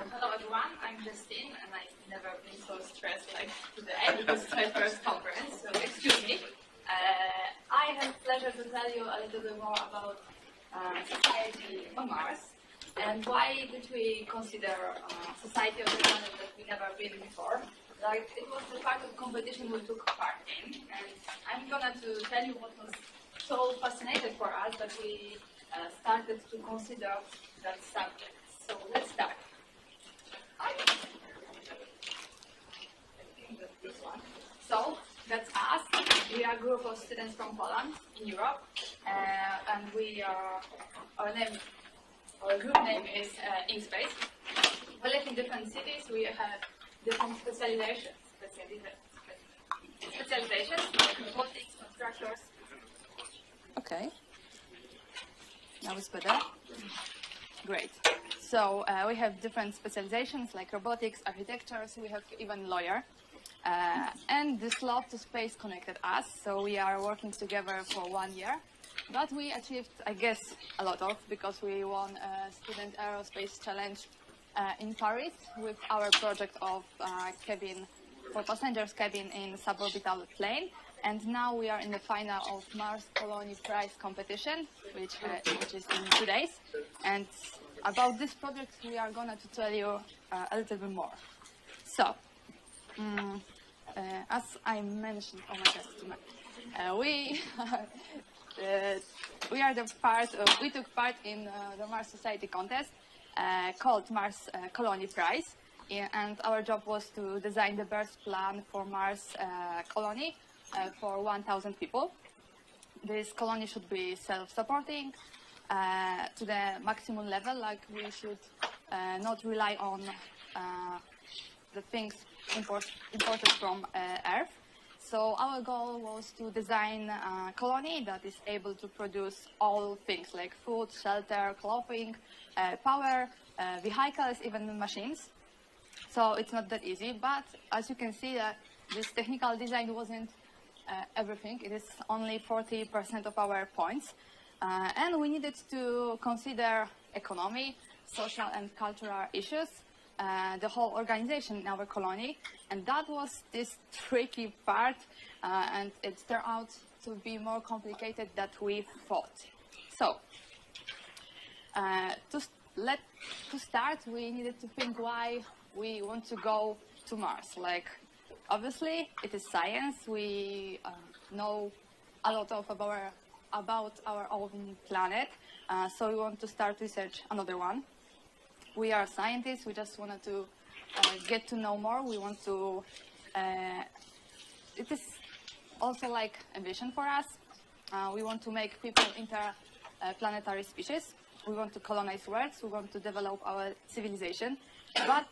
hello everyone, I'm Justyna, and I've never been so stressed like today because it's my first conference, so excuse me. I have the pleasure to tell you a little bit more about society on Mars and why did we consider society on the planet that we never been before. Like, it was the part of competition we took part in, and I'm gonna to tell you what was so fascinating for us that we started to consider that subject. So let's start. I think that's this one. So that's us. We are a group of students from Poland in Europe, and we are our group name is In Space. We live in different cities. We have different specializations, like robotics, constructors. Okay. Now it's better. Great. So we have different specializations like robotics, architecture, so we have even lawyer. And this love to space connected us, so we are working together for 1 year. But we achieved, I guess, a lot of, because we won a student aerospace challenge in Paris with our project of cabin for passengers cabin in suborbital plane. And now we are in the final of Mars Colony Prize competition, which is in 2 days. And about this project, we are going to tell you a little bit more. So, as I mentioned, oh my God, we took part in the Mars Society contest called Mars Colony Prize, and our job was to design the birth plan for Mars colony for 1,000 people. This colony should be self-supporting to the maximum level, like we should not rely on the things imported from Earth. So our goal was to design a colony that is able to produce all things like food, shelter, clothing, power, vehicles, even machines. So it's not that easy, but as you can see, this technical design wasn't everything. It is only 40% of our points. And we needed to consider economy, social and cultural issues, the whole organization in our colony, and that was this tricky part, and it turned out to be more complicated than we thought. So, to start, we needed to think why we want to go to Mars. Like, obviously, it is science. We know a lot about our own planet, so we want to start research another one. We are scientists. We just wanted to get to know more. We want to. It is also like a vision for us. We want to make people interplanetary species. We want to colonize worlds. We want to develop our civilization. But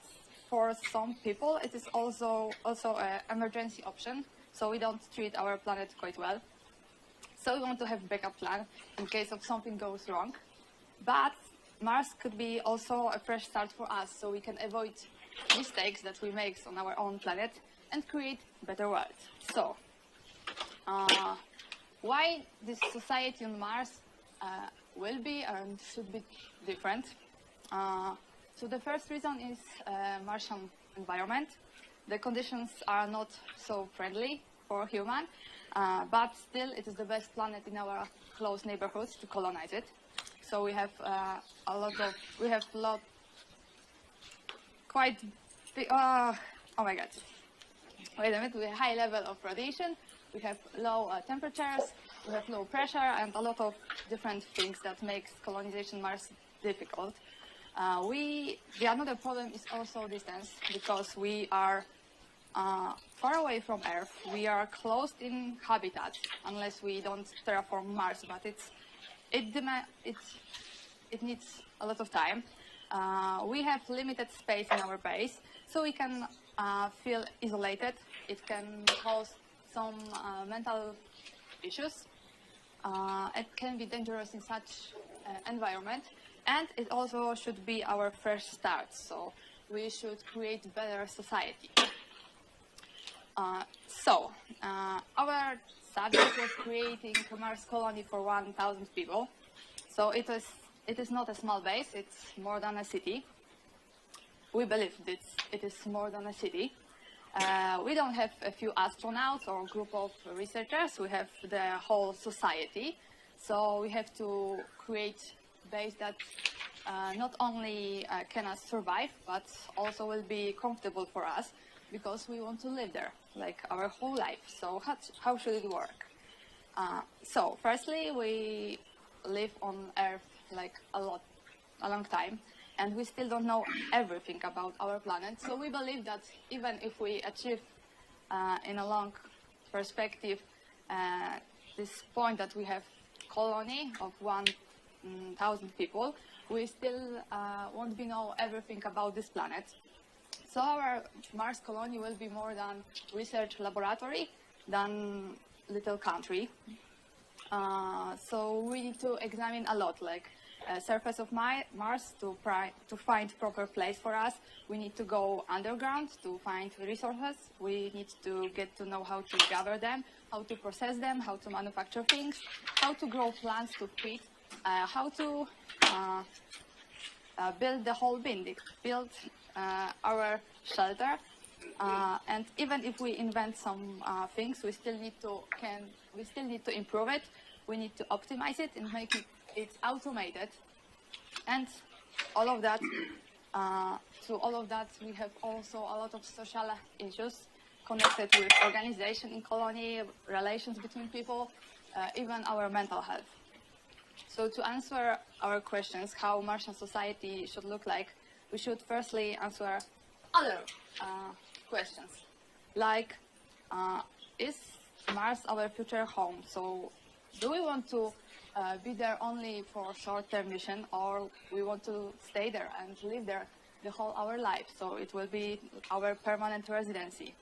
for some people, it is also an emergency option. So we don't treat our planet quite well. So we want to have a backup plan in case of something goes wrong. But Mars could be also a fresh start for us, so we can avoid mistakes that we make on our own planet and create better world. So, why this society on Mars will be and should be different? So the first reason is Martian environment. The conditions are not so friendly for human, but still it is the best planet in our close neighborhoods to colonize it. So we have quite big, oh my God, wait a minute, we have high level of radiation, we have low temperatures, we have low pressure, and a lot of different things that makes colonization Mars difficult. The another problem is also distance, because we are far away from Earth. We are closed in habitat, unless we don't terraform Mars, but it needs a lot of time. We have limited space in our base, so we can feel isolated. It can cause some mental issues. It can be dangerous in such environment, and it also should be our fresh start. So we should create better society. Our subject was creating a Mars colony for 1,000 people. So it is not a small base, it's more than a city. we believe that it is more than a city. We don't have a few astronauts or a group of researchers, we have the whole society. So we have to create a base that not only can us survive, but also will be comfortable for us, because we want to live there, like our whole life. So how should it work? So firstly, we live on Earth like a long time, and we still don't know everything about our planet. So we believe that even if we achieve in a long perspective this point that we have colony of 1,000 people, we still won't be know everything about this planet. So our Mars colony will be more than research laboratory than little country. So we need to examine a lot, like surface of Mars to find proper place for us. We need to go underground to find resources. We need to get to know how to gather them, how to process them, how to manufacture things, how to grow plants to feed, how to build the whole building, build our shelter, and even if we invent some things, we still need to improve it. We need to optimize it and make it automated, and all of that. To all of that, we have also a lot of social issues connected with organization in colony, relations between people, even our mental health. So to answer our questions, how Martian society should look like, we should firstly answer other questions, like, is Mars our future home? So do we want to be there only for short-term mission, or we want to stay there and live there the whole our life? So it will be our permanent residency.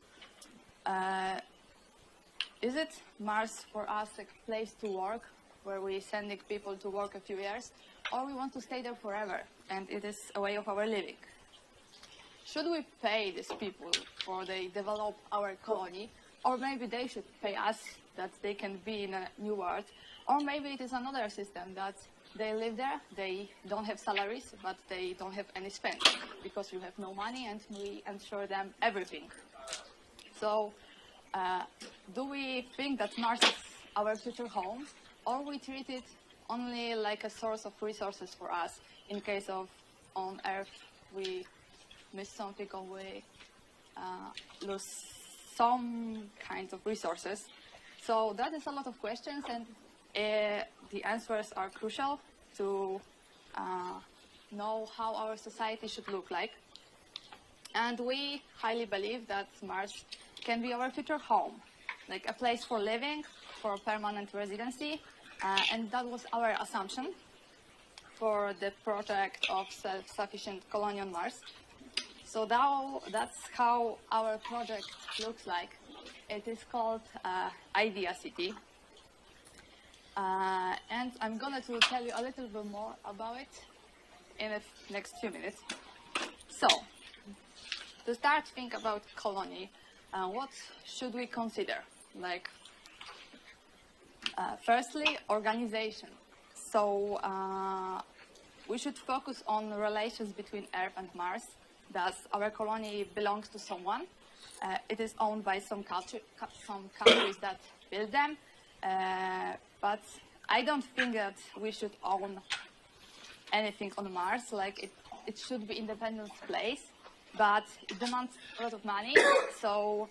Is it Mars for us a place to work, where we sending people to work a few years, or we want to stay there forever and it is a way of our living? Should we pay these people for they develop our colony, or maybe they should pay us that they can be in a new world, or maybe it is another system that they live there, they don't have salaries, but they don't have any spend because we have no money and we ensure them everything. So do we think that Mars is our future home, or we treat it only like a source of resources for us in case of on Earth we miss something or we lose some kinds of resources? So that is a lot of questions, and the answers are crucial to know how our society should look like. And we highly believe that Mars can be our future home, like a place for living, for permanent residency, and that was our assumption for the project of self-sufficient colony on Mars. So now that's how our project looks like. It is called IdeaCity. And I'm going to tell you a little bit more about it in the next few minutes. So, to start think about colony, what should we consider? Like, firstly, organization. So, we should focus on relations between Earth and Mars. Thus, our colony belongs to someone. It is owned by some countries that build them. But I don't think that we should own anything on Mars. Like it should be independent place, but it demands a lot of money. So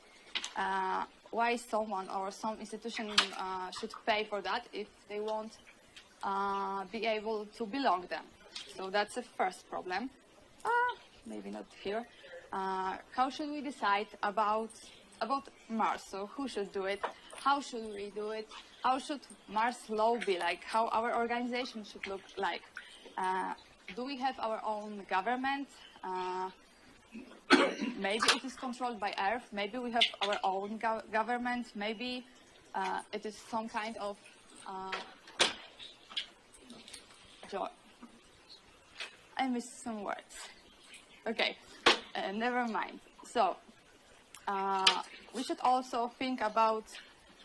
why someone or some institution should pay for that if they won't be able to belong them? So that's the first problem. Maybe not here. How should we decide about Mars? So who should do it? How should we do it? How should Mars law be like? How our organization should look like? Do we have our own government? Maybe it is controlled by Earth. Maybe we have our own government. Maybe it is some kind of joy. I missed some words. Okay, never mind. So we should also think about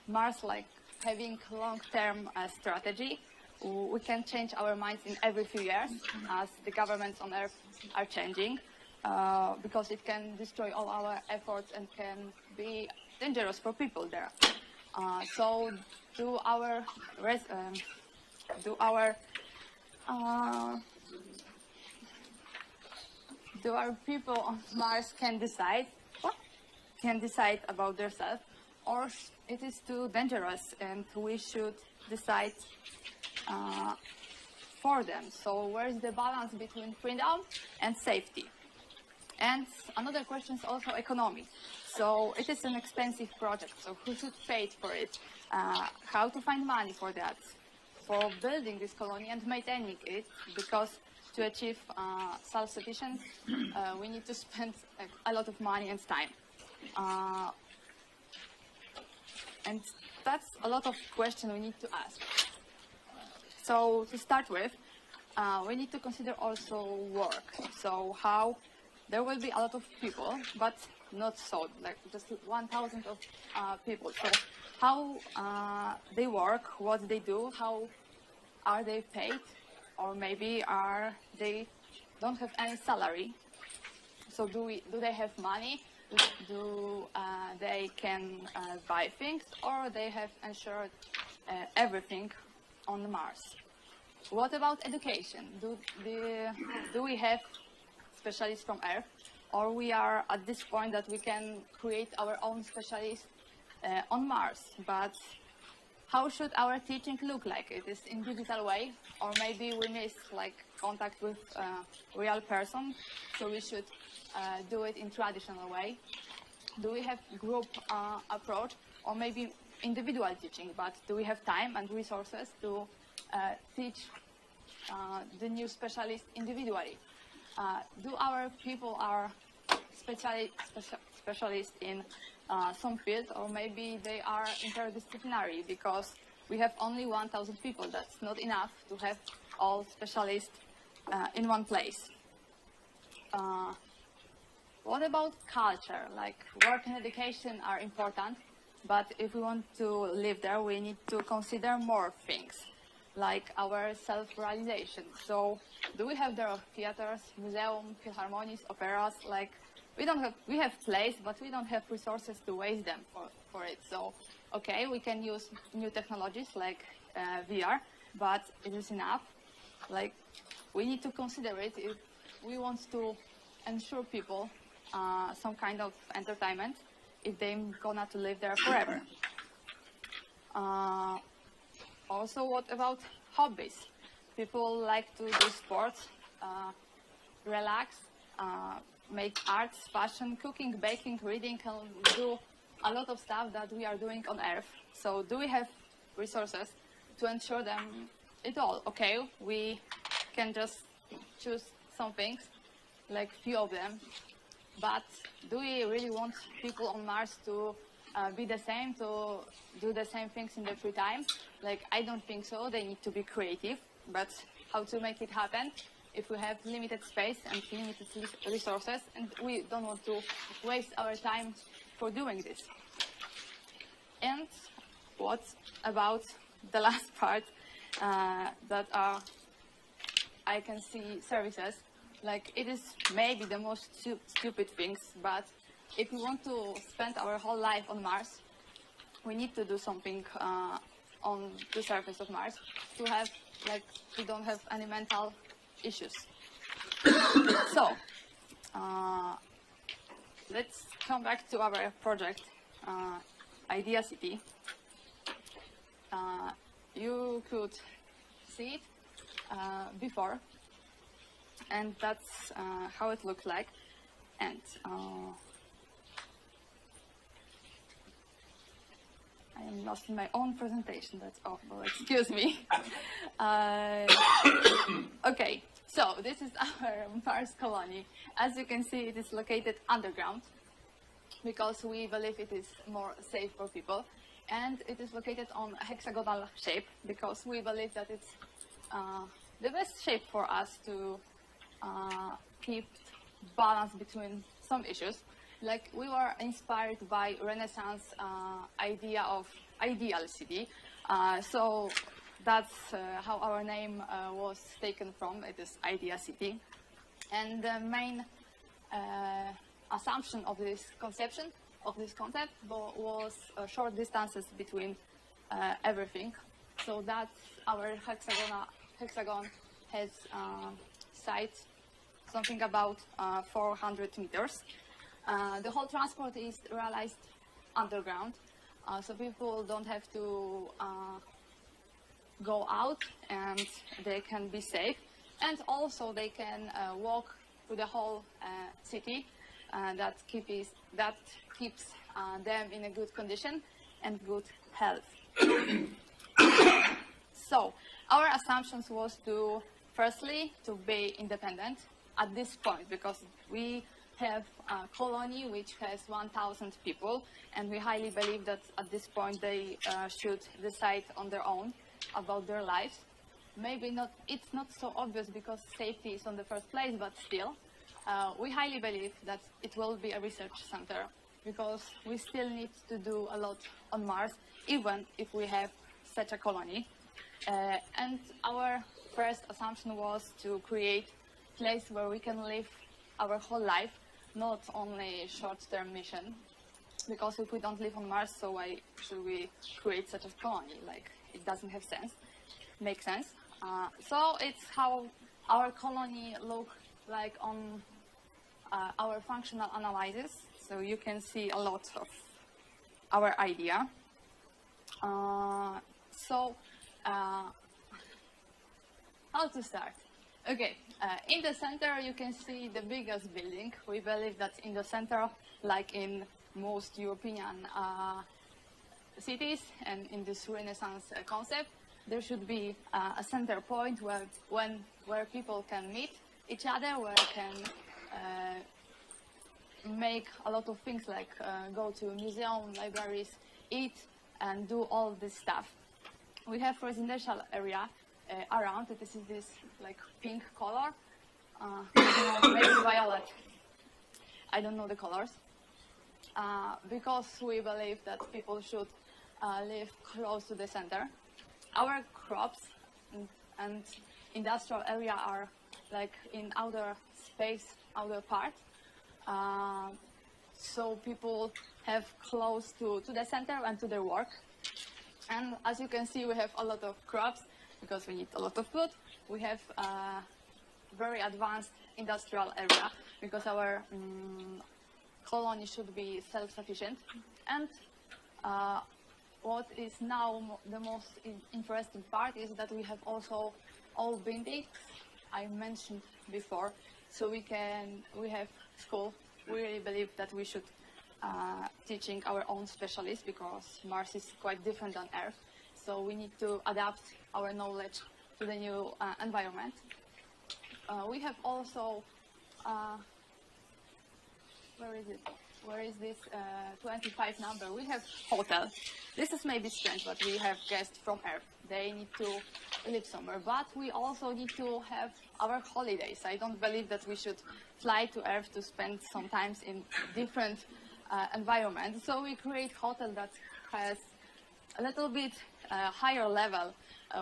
Mars like having long-term strategy. We can change our minds in every few years as the governments on Earth are changing. because it can destroy all our efforts and can be dangerous for people there. So do our people on Mars can decide about themselves, or it is too dangerous and we should decide for them? So where is the balance between freedom and safety? And another question is also economy. So it is an expensive project, so who should pay for it? How to find money for that, for building this colony and maintaining it, because to achieve self-sufficiency, we need to spend a lot of money and time. And that's a lot of questions we need to ask. So to start with, we need to consider also work. So how there will be a lot of people, but not so, like just 1,000 of people. So how they work, what they do, how are they paid, or maybe they don't have any salary. So do they have money? Do they can buy things, or they have insured everything on Mars? What about education? Do we have specialists from Earth, or we are at this point that we can create our own specialists on Mars? But how should our teaching look like? It is in digital way, or maybe we miss like contact with real person, so we should do it in traditional way. Do we have group approach, or maybe individual teaching? But do we have time and resources to teach the new specialists individually? Do our people are specialists in some field, or maybe they are interdisciplinary, because we have only 1,000 people. That's not enough to have all specialists in one place. What about culture? Like work and education are important, but if we want to live there, we need to consider more things, like our self-realization. So do we have there theaters, museums, philharmonies, operas? Like we have place, but we don't have resources to waste them for it. So okay, we can use new technologies like VR, but it is enough. Like we need to consider it if we want to ensure people some kind of entertainment, if they're gonna to live there forever. Also, what about hobbies? People like to do sports, relax, make arts, fashion, cooking, baking, reading, and do a lot of stuff that we are doing on Earth. So do we have resources to ensure them it all? Okay, we can just choose some things, like few of them, but do we really want people on Mars to be the same, to do the same things in their free time? Like, I don't think so. They need to be creative, but how to make it happen if we have limited space and limited resources, and we don't want to waste our time for doing this? And what about the last part, that are, I can see services? Like, it is maybe the most stupid things, but if we want to spend our whole life on Mars, we need to do something on the surface of Mars to have, like, we don't have any mental issues. So, let's come back to our project, IdeaCity. You could see it before, and that's how it looked like. And I am lost in my own presentation. That's awful. Excuse me. Okay, so this is our Mars colony. As you can see, it is located underground because we believe it is more safe for people. And it is located on a hexagonal shape because we believe that it's the best shape for us to keep balance between some issues. Like, we were inspired by Renaissance idea of ideal city, so that's how our name was taken from. It is IdeaCity, and the main assumption of this concept was short distances between everything. So that our hexagon has side something about 400 meters. The whole transport is realized underground, so people don't have to go out, and they can be safe, and also they can walk through the whole city. That keeps them in a good condition and good health. So our assumptions was to firstly to be independent at this point, because we have a colony which has 1,000 people, and we highly believe that at this point they should decide on their own about their lives. Maybe not, it's not so obvious because safety is on the first place, but still, we highly believe that it will be a research center, because we still need to do a lot on Mars, even if we have such a colony. And our first assumption was to create a place where we can live our whole life, not only short-term mission, because if we don't live on Mars, so why should we create such a colony? Like, it doesn't make sense. So it's how our colony look like on our functional analysis. So you can see a lot of our idea. How to start? Okay, in the center you can see the biggest building. We believe that in the center, like in most European cities and in this Renaissance concept, there should be a center point where people can meet each other, where can make a lot of things like go to museum, libraries, eat, and do all this stuff. We have residential area around it. This is this like pink color, maybe violet. I don't know the colors, because we believe that people should live close to the center. Our crops and industrial area are like in outer space, outer part. So people have close to the center and to their work. And as you can see, we have a lot of crops because we need a lot of food. We have a very advanced industrial area because our colony should be self-sufficient. And what is now the most interesting part is that we have also all buildings I mentioned before. So we have school. We really believe that we should teaching our own specialists because Mars is quite different than Earth. So we need to adapt our knowledge to the new environment. We have also, where is it? Where is this 25 number? We have hotel. This is maybe strange, but we have guests from Earth. They need to live somewhere, but we also need to have our holidays. I don't believe that we should fly to Earth to spend some time in different environment. So we create hotel that has a little bit higher level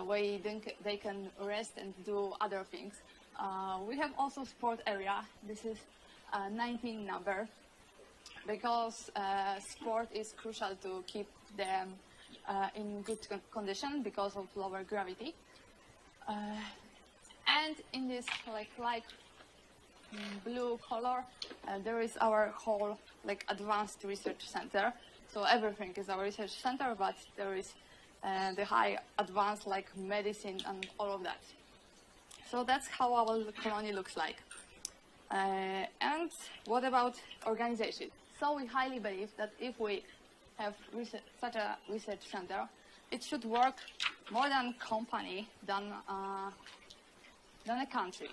where they can rest and do other things. We have also sport area. This is 19 number because sport is crucial to keep them in good condition because of lower gravity. And in this like blue color, there is our whole like advanced research center. So everything is our research center, but there is the high advanced like medicine and all of that. So that's how our colony looks like. And what about organization? So we highly believe that if we have such a research center, it should work more than company than a country,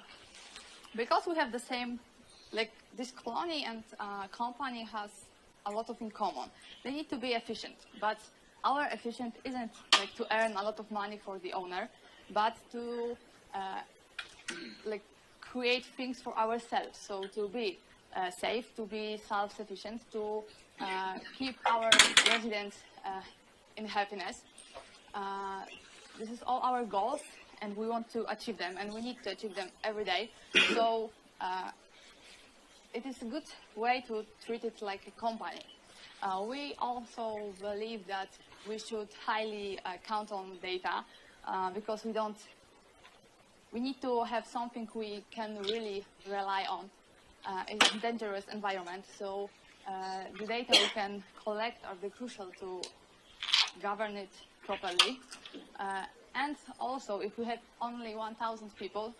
because we have the same, like this colony and company has a lot of in common. They need to be efficient, but our efficient isn't like to earn a lot of money for the owner, but to like create things for ourselves. So to be safe, to be self-sufficient, to keep our residents in happiness. This is all our goals, and we want to achieve them, and we need to achieve them every day. So it is a good way to treat it like a company. We also believe that we should highly count on data because we need to have something we can really rely on. It's a dangerous environment, so the data we can collect are the crucial to govern it properly. And also, if we have only 1,000 people,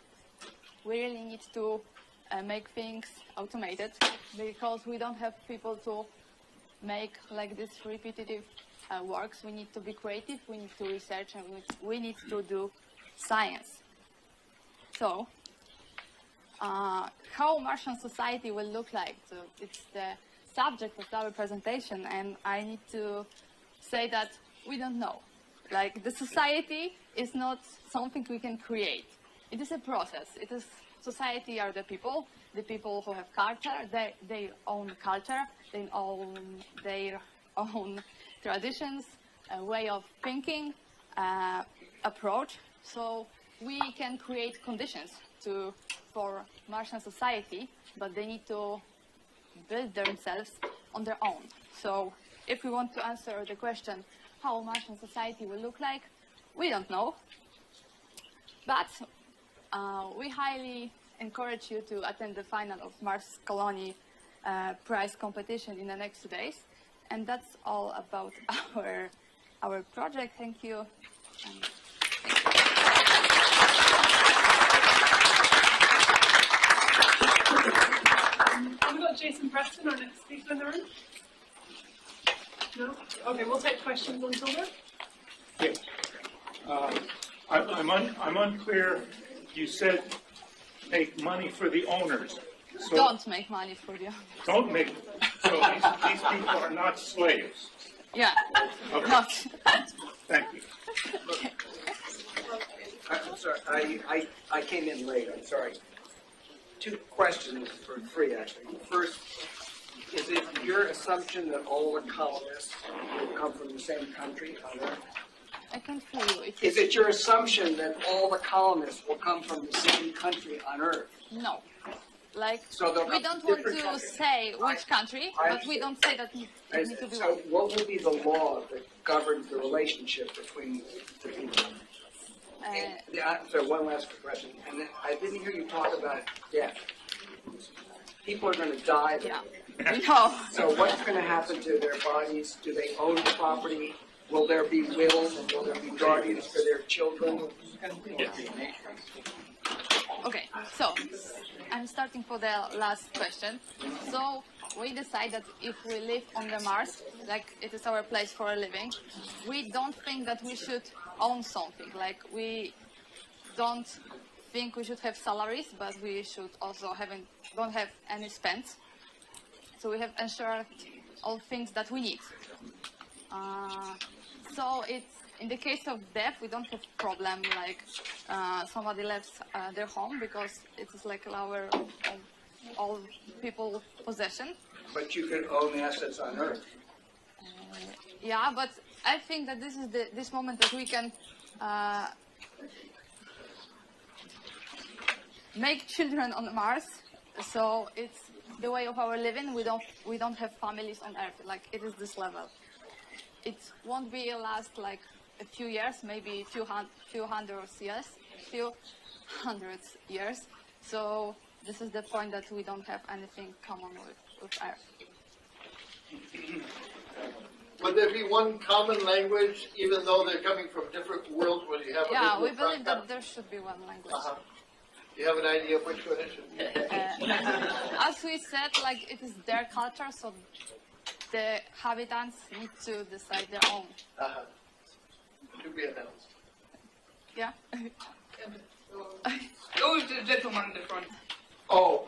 we really need to make things automated because we don't have people to make like this repetitive works. We need to be creative, we need to research, and we need to do science. So, how Martian society will look like? So it's the subject of our presentation, and I need to say that we don't know. Like, the society is not something we can create. It is a process. It is society are the people who have culture, their own culture, they own their own traditions, a way of thinking, approach. So we can create conditions for Martian society, but they need to build themselves on their own. So if we want to answer the question how Martian society will look like, we don't know. But we highly encourage you to attend the final of Mars Colony prize competition in the next 2 days. And that's all about our project. Thank you. Have we got Jason Preston, our next speaker in the room? No? Okay, we'll take questions until then. Yes. I'm unclear. You said make money for the owners. So don't make money for the owners. Don't make. So these people are not slaves. Yeah. Okay. Not. Thank you. I'm sorry, I came in late, I'm sorry. 2 questions for 3, actually. First, is it your assumption that all the colonists will come from the same country on Earth? I can't hear you. Is it your assumption that all the colonists will come from the same country on Earth? No. Like, So they'll we come don't from want different to countries. say which country, I but we don't say that it needs to be So one. what will be the law that governs the relationship between the people? So one last question, and then I didn't hear you talk about death. People are going to die. Yeah, we know. So what's going to happen to their bodies? Do they own the property? Will there be wills? Will there be guardians for their children? Okay, so I'm starting for the last question. So we decide that if we live on the Mars, like it is our place for a living, we don't think that we should own something. Like, we don't think we should have salaries, but we should also don't have any spends. So we have ensured all things that we need. So it's in the case of death, we don't have problem like somebody left their home, because it is like our all people possession. But you can own assets on Earth. Yeah, but I think that this is this moment that we can make children on Mars. So it's the way of our living. We don't have families on Earth. Like, it is this level. It won't be last like a few years, maybe few hundreds years. So this is the point that we don't have anything common with Earth. Would there be one common language, even though they're coming from different worlds, where you have a Yeah, we different believe that there should be one language. Do you have an idea of which one it should be? As we said, like, it is their culture, so the inhabitants need to decide their own. To be announced. Yeah. Go to the gentleman in the front. Oh,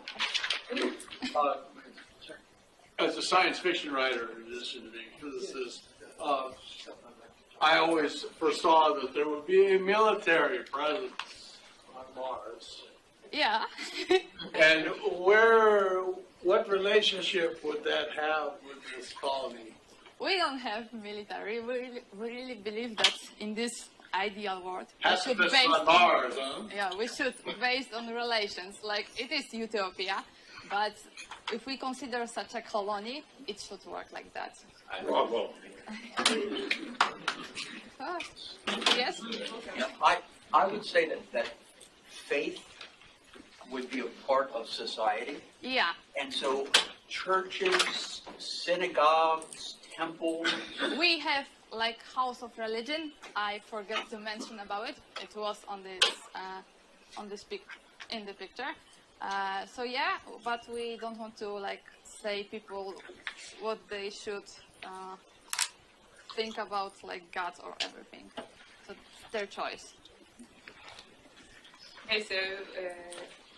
As a science fiction writer, in addition to being a physicist, I always foresaw that there would be a military presence on Mars. Yeah. And what relationship would that have with this colony? We don't have military. We really believe that in this ideal world, Pacifists on Mars, huh? yeah, we should based on relations. Like, it is utopia, but if we consider such a colony, it should work like that. Bravo. Yes? I would say that faith would be a part of society. Yeah. And so churches, synagogues, temples. We have like house of religion. I forgot to mention about it. It was on this in the picture. So yeah, but we don't want to like say people what they should think about like God or everything. So it's their choice. Okay, so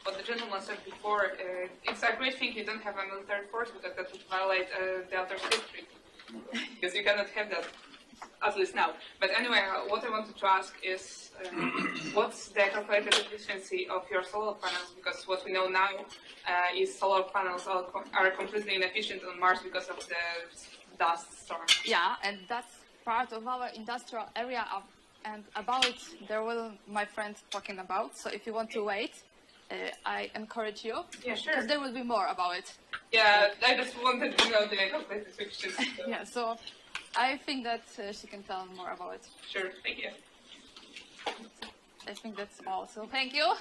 what the gentleman said before, it's a great thing you don't have a military force because that would violate the author's history. Because you cannot have that, at least now. But anyway, what I wanted to ask is, what's the calculated efficiency of your solar panels? Because what we know now is solar panels are completely inefficient on Mars because of the dust storm. Yeah, and that's part of our industrial area and about it there will my friend talking about. So if you want to wait, I encourage you. Yeah, sure. Because there will be more about it. Yeah, I just wanted to know the calculated efficiency. So. Yeah, so I think that she can tell more about it. Sure, thank you. I think that's all. So thank you.